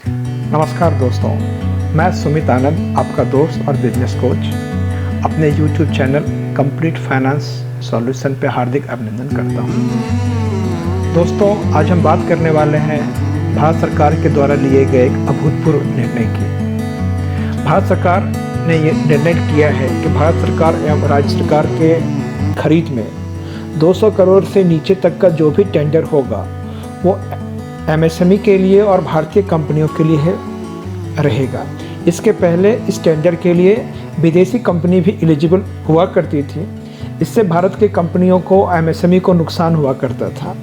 नमस्कार दोस्तों, मैं सुमित आनंद, आपका दोस्त और बिजनेस कोच अपने YouTube channel complete finance solution पे हार्दिक अभिनंदन करता हूँ। दोस्तों, आज हम बात करने वाले हैं भारत सरकार के द्वारा लिए गए एक अभूतपूर्व निर्णय की। भारत सरकार ने ये निर्णय किया है कि भारत सरकार एवं राज्य सरकार के खरीद में 200 करोड़ से नीचे तक का जो भी टेंडर होगा वो एमएसएमई के लिए और भारतीय कंपनियों के लिए रहेगा। इसके पहले इस टेंडर के लिए विदेशी कंपनी भी एलिजिबल हुआ करती थी। इससे भारत के कंपनियों को एमएसएमई को नुकसान हुआ करता था।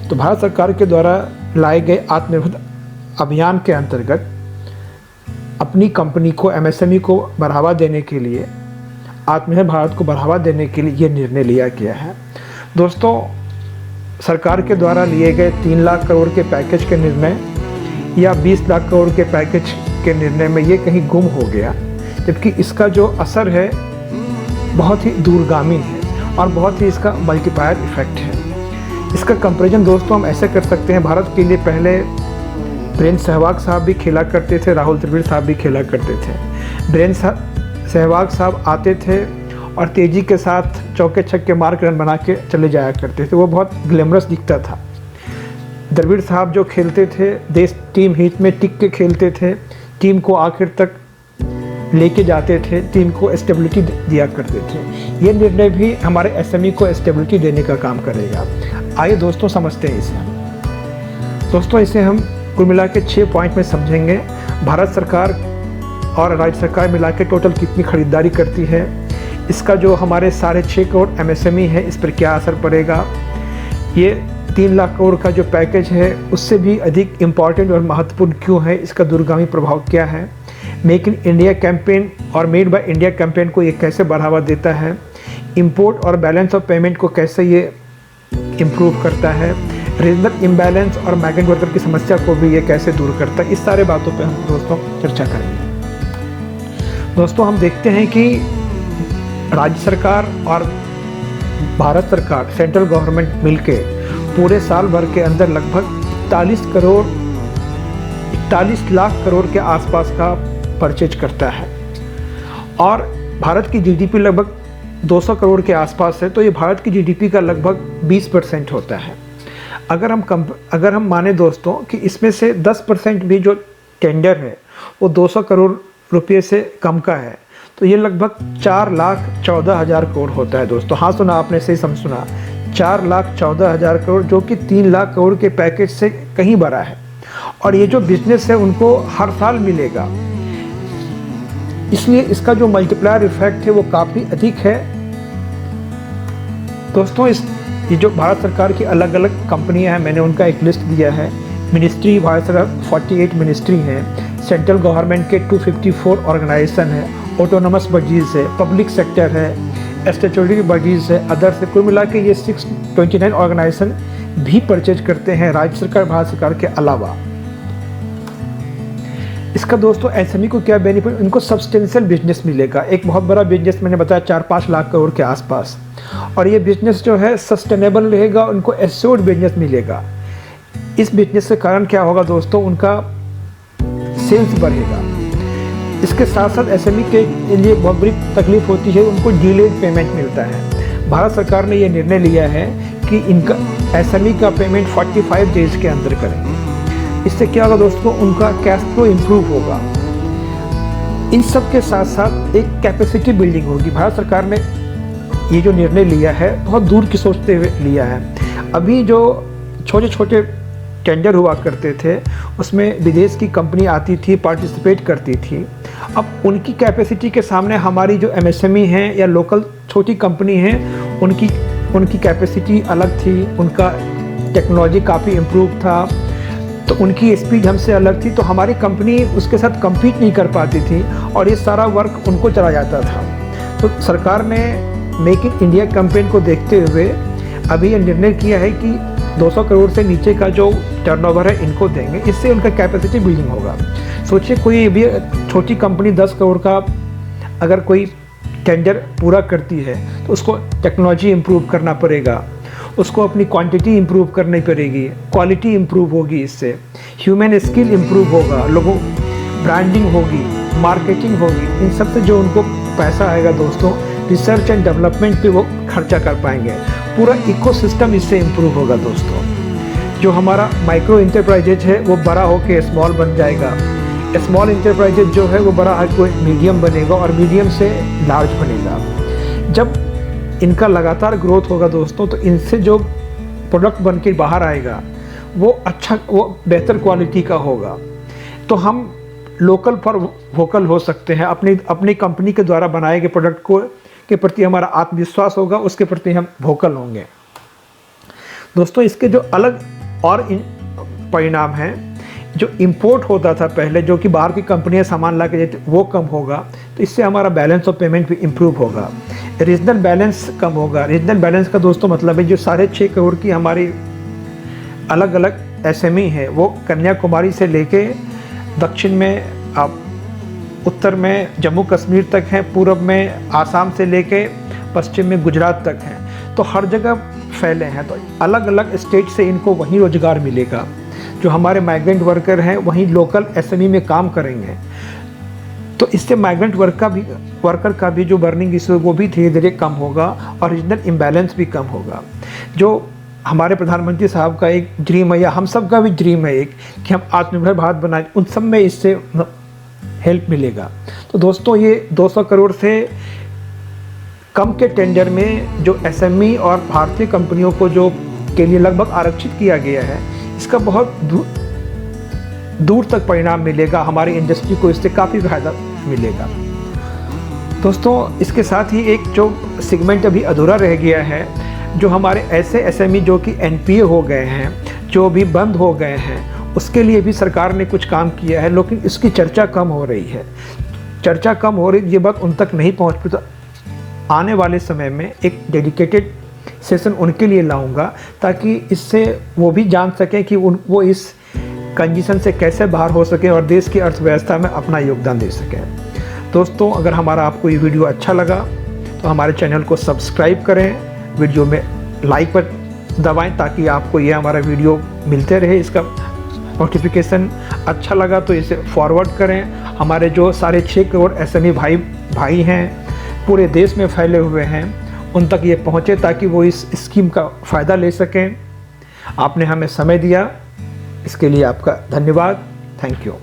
तो भारत सरकार के द्वारा लाए गए आत्मनिर्भर अभियान के अंतर्गत अपनी कंपनी को एमएसएमई को बढ़ावा देने के लिए, आत्मनिर्भर भारत को बढ़ावा देने के लिए ये निर्णय लिया गया है। दोस्तों, सरकार के द्वारा लिए गए 3 लाख करोड़ के पैकेज के निर्णय या 20 लाख करोड़ के पैकेज के निर्णय में ये कहीं गुम हो गया, जबकि इसका जो असर है बहुत ही दूरगामी है और बहुत ही इसका मल्टीप्लायर इफेक्ट है। इसका कंपैरिजन दोस्तों हम ऐसे कर सकते हैं। भारत के लिए पहले वीरेंद्र सहवाग साहब भी खेला करते थे, राहुल द्रविड़ साहब भी खेला करते थे। वीरेंद्र सहवाग साहब आते थे और तेज़ी के साथ चौके छक्के मार के रन बना के चले जाया करते थे। वो बहुत ग्लैमरस दिखता था। द्रविड़ साहब जो खेलते थे, देश टीम हित में टिक के खेलते थे, टीम को आखिर तक लेके जाते थे, टीम को स्टेबिलिटी दिया करते थे। ये निर्णय भी हमारे एसएमई को स्टेबिलिटी देने का काम करेगा। आइए दोस्तों समझते हैं इसे। दोस्तों, इसे हम कुल मिला के 6 पॉइंट में समझेंगे। भारत सरकार और राज्य सरकार मिला के टोटल कितनी खरीदारी करती है, इसका जो हमारे 6.5 करोड़ एमएसएमई है इस पर क्या असर पड़ेगा, ये 3 लाख करोड़ का जो पैकेज है उससे भी अधिक इम्पॉर्टेंट और महत्वपूर्ण क्यों है, इसका दूरगामी प्रभाव क्या है, मेक इन इंडिया कैंपेन और मेड बाय इंडिया कैंपेन को ये कैसे बढ़ावा देता है, इंपोर्ट और बैलेंस ऑफ पेमेंट को कैसे ये इम्प्रूव करता है, रीजनल इम्बैलेंस और माइग्रेंट वर्कर की समस्या को भी ये कैसे दूर करता है। इस सारे बातों पर हम दोस्तों चर्चा करेंगे। दोस्तों, हम देखते हैं कि राज्य सरकार और भारत सरकार, सेंट्रल गवर्नमेंट मिलके पूरे साल भर के अंदर लगभग 41 लाख करोड़ के आसपास का परचेज करता है और भारत की जीडीपी लगभग 200 करोड़ के आसपास है। तो ये भारत की जीडीपी का लगभग 20% होता है। अगर हम माने दोस्तों कि इसमें से 10% भी जो टेंडर है वो 200 करोड़ रुपये से कम का है, तो ये लगभग 4,14,000 करोड़ होता है दोस्तों। हाँ सुना आपने, सही सुना, 4,14,000 करोड़, जो कि 3 लाख करोड़ के पैकेज से कहीं बड़ा है। और ये जो बिजनेस है उनको हर साल मिलेगा, इसलिए इसका जो मल्टीप्लायर इफेक्ट है वो काफ़ी अधिक है। दोस्तों, ये जो भारत सरकार की अलग अलग कंपनियां हैं, मैंने उनका एक लिस्ट दिया है। मिनिस्ट्री, भारत सरकार 48 मिनिस्ट्री हैं, सेंट्रल गवर्नमेंट के 254 ऑर्गेनाइजेशन है, ऑटोनमस बॉडीज़ है, पब्लिक सेक्टर है, स्टैट्यूटरी बॉडीज़ है, अदर्स है। कुल मिला के ये 629 ऑर्गेनाइजेशन भी परचेज करते हैं राज्य सरकार, भारत सरकार के अलावा। इसका दोस्तों एसएमई को क्या बेनिफिट, इनको सब्सटेंशियल बिजनेस मिलेगा। एक बहुत बड़ा बिजनेस मैंने बताया 4-5 लाख करोड़ के आसपास, और ये बिजनेस जो है सस्टेनेबल रहेगा, उनको एश्योर्ड बिजनेस मिलेगा। इस बिजनेस के कारण क्या होगा दोस्तों, उनका सेल्स बढ़ेगा। इसके साथ साथ एसएमई के लिए बहुत बड़ी तकलीफ होती है, उनको डिलेड पेमेंट मिलता है। भारत सरकार ने यह निर्णय लिया है कि इनका एसएमई का पेमेंट 45 डेज के अंदर करेंगे। इससे क्या होगा दोस्तों, उनका कैश फ्लो इम्प्रूव होगा। इन सब के साथ साथ एक कैपेसिटी बिल्डिंग होगी। भारत सरकार ने ये जो निर्णय लिया है बहुत दूर की सोचते हुए लिया है। अभी जो छोटे छोटे टेंडर हुआ करते थे उसमें विदेश की कंपनी आती थी, पार्टिसिपेट करती थी। अब उनकी कैपेसिटी के सामने हमारी जो एमएसएमई हैं या लोकल छोटी कंपनी हैं, उनकी कैपेसिटी अलग थी, उनका टेक्नोलॉजी काफ़ी इम्प्रूव था, तो उनकी स्पीड हमसे अलग थी, तो हमारी कंपनी उसके साथ कम्पीट नहीं कर पाती थी और ये सारा वर्क उनको चला जाता था। तो सरकार ने मेक इन इंडिया कैंपेन को देखते हुए अभी ये निर्णय किया है कि 200 करोड़ से नीचे का जो टर्नओवर है इनको देंगे, इससे उनका कैपेसिटी बिल्डिंग होगा। सोचिए कोई भी छोटी कंपनी 10 करोड़ का अगर कोई टेंडर पूरा करती है तो उसको टेक्नोलॉजी इम्प्रूव करना पड़ेगा, उसको अपनी क्वांटिटी इंप्रूव करनी पड़ेगी, क्वालिटी इंप्रूव होगी, इससे ह्यूमन स्किल इंप्रूव होगा, लोगों ब्रांडिंग होगी, मार्केटिंग होगी, इन सब से जो उनको पैसा आएगा दोस्तों, रिसर्च एंड डेवलपमेंट पे वो खर्चा कर पाएंगे। पूरा इकोसिस्टम इससे इंप्रूव होगा दोस्तों। जो हमारा माइक्रो इंटरप्राइजेज है वो बड़ा होकर स्मॉल बन जाएगा, स्मॉल इंटरप्राइजेज जो है वो बड़ा होकर मीडियम बनेगा और मीडियम से लार्ज बनेगा। जब इनका लगातार ग्रोथ होगा दोस्तों, तो इनसे जो प्रोडक्ट बन के बाहर आएगा वो अच्छा, वो बेहतर क्वालिटी का होगा। तो हम लोकल फॉर वोकल हो सकते हैं। अपनी कंपनी के द्वारा बनाए गए प्रोडक्ट को के प्रति हमारा आत्मविश्वास होगा, उसके प्रति हम वोकल होंगे दोस्तों। इसके जो अलग और परिणाम हैं, जो इंपोर्ट होता था पहले, जो कि बाहर की कंपनियां सामान ला के देती, वो कम होगा। तो इससे हमारा बैलेंस ऑफ पेमेंट भी इम्प्रूव होगा, रीजनल बैलेंस कम होगा। रीजनल बैलेंस का दोस्तों मतलब है जो 6.5 करोड़ की हमारी अलग अलग SME है, वो कन्याकुमारी से लेके दक्षिण में, आप उत्तर में जम्मू कश्मीर तक हैं, पूर्व में आसाम से लेके पश्चिम में गुजरात तक हैं। तो हर जगह फैले हैं, तो अलग अलग स्टेट से इनको वहीं रोजगार मिलेगा। जो हमारे माइग्रेंट वर्कर हैं वहीं लोकल SME में काम करेंगे, तो इससे माइग्रेंट वर्कर का भी जो बर्निंग इशू है वो भी धीरे धीरे कम होगा और रीजनल इम्बैलेंस भी कम होगा। जो हमारे प्रधानमंत्री साहब का एक ड्रीम है, या हम सब का भी ड्रीम है एक, कि हम आत्मनिर्भर भारत बनाए, उन सब में इससे हेल्प मिलेगा। तो दोस्तों ये 200 करोड़ से कम के टेंडर में जो SME और भारतीय कंपनियों को जो के लिए लगभग आरक्षित किया गया है, इसका बहुत दूर तक परिणाम मिलेगा। हमारी इंडस्ट्री को इससे काफ़ी फायदा मिलेगा दोस्तों। इसके साथ ही एक जो सेगमेंट अभी अधूरा रह गया है, जो हमारे ऐसे SME जो कि NPA हो गए हैं, जो भी बंद हो गए हैं, उसके लिए भी सरकार ने कुछ काम किया है, लेकिन इसकी चर्चा कम हो रही है। चर्चा कम हो रही, ये बात उन तक नहीं पहुंच पाई। तो आने वाले समय में एक डेडिकेटेड सेशन उनके लिए लाऊंगा, ताकि इससे वो भी जान सकें कि वो इस कंडीशन से कैसे बाहर हो सके और देश की अर्थव्यवस्था में अपना योगदान दे सकें। दोस्तों अगर हमारा आपको ये वीडियो अच्छा लगा तो हमारे चैनल को सब्सक्राइब करें, वीडियो में लाइक पर दबाएं ताकि आपको ये हमारा वीडियो मिलते रहे, इसका नोटिफिकेशन। अच्छा लगा तो इसे फॉरवर्ड करें। हमारे जो 6.5 करोड़ SME भाई हैं पूरे देश में फैले हुए हैं, उन तक ये पहुँचे ताकि वो इस स्कीम का फ़ायदा ले सकें। आपने हमें समय दिया, इसके लिए आपका धन्यवाद। Thank you.